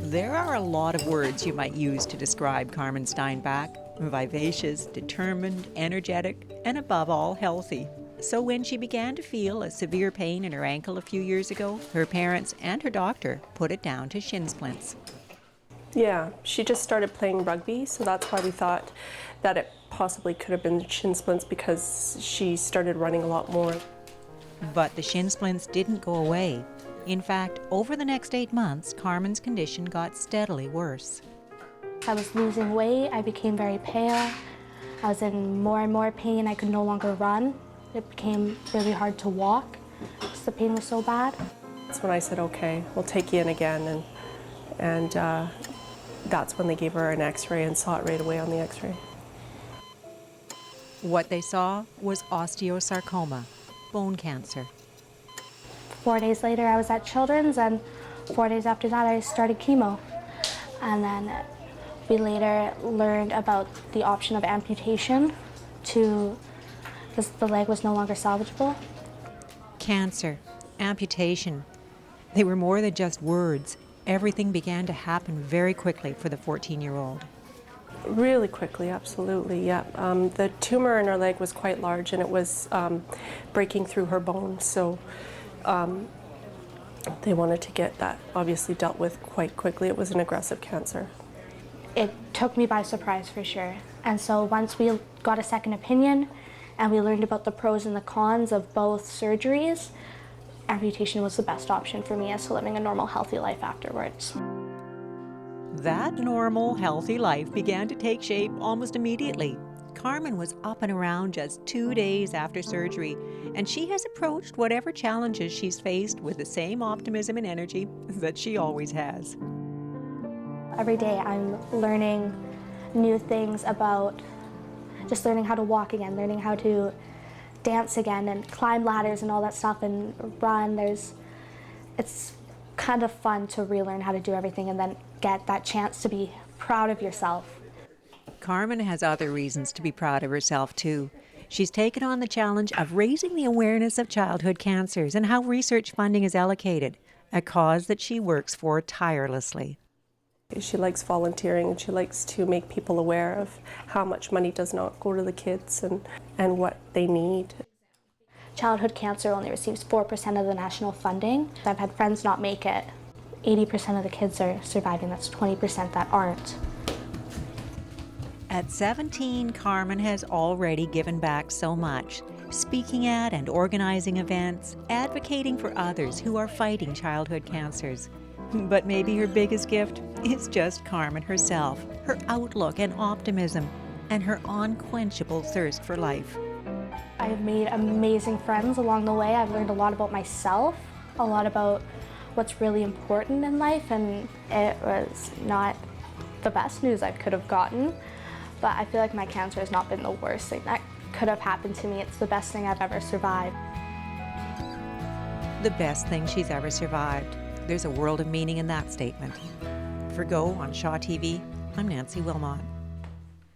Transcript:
There are a lot of words you might use to describe Carmen Steinbach: vivacious, determined, energetic, and above all, healthy. So when she began to feel a severe pain in her ankle a few years ago, her parents and her doctor put it down to shin splints. Yeah, she just started playing rugby, so that's why we thought that it possibly could have been shin splints, because she started running a lot more. But the shin splints didn't go away. In fact, over the next 8 months, Carmen's condition got steadily worse. I was losing weight, I became very pale, I was in more and more pain, I could no longer run. It became really hard to walk because the pain was so bad. That's when I said, okay, we'll take you in again, and that's when they gave her an x-ray and saw it right away on the x-ray. What they saw was osteosarcoma, bone cancer. 4 days later, I was at Children's, and 4 days after that, I started chemo. And then we later learned about the option of amputation because the leg was no longer salvageable. Cancer, amputation. They were more than just words. Everything began to happen very quickly for the 14-year-old. Really quickly, absolutely, yeah. The tumor in her leg was quite large, and it was breaking through her bone, so they wanted to get that obviously dealt with quite quickly. It was an aggressive cancer. It took me by surprise for sure. And so once we got a second opinion and we learned about the pros and the cons of both surgeries, amputation was the best option for me as to living a normal, healthy life afterwards. That normal, healthy life began to take shape almost immediately. Carmen was up and around just 2 days after surgery, and she has approached whatever challenges she's faced with the same optimism and energy that she always has. Every day I'm learning new things about just learning how to walk again, learning how to dance again and climb ladders and all that stuff and run. It's kind of fun to relearn how to do everything and then get that chance to be proud of yourself. Carmen has other reasons to be proud of herself, too. She's taken on the challenge of raising the awareness of childhood cancers and how research funding is allocated, a cause that she works for tirelessly. She likes volunteering, and she likes to make people aware of how much money does not go to the kids and what they need. Childhood cancer only receives 4% of the national funding. I've had friends not make it. 80% of the kids are surviving, that's 20% that aren't. At 17, Carmen has already given back so much, speaking at and organizing events, advocating for others who are fighting childhood cancers. But maybe her biggest gift is just Carmen herself, her outlook and optimism, and her unquenchable thirst for life. I've made amazing friends along the way. I've learned a lot about myself, a lot about what's really important in life, and it was not the best news I could have gotten, but I feel like my cancer has not been the worst thing that could have happened to me. It's the best thing I've ever survived. The best thing she's ever survived. There's a world of meaning in that statement. For Go on Shaw TV, I'm Nancy Wilmot.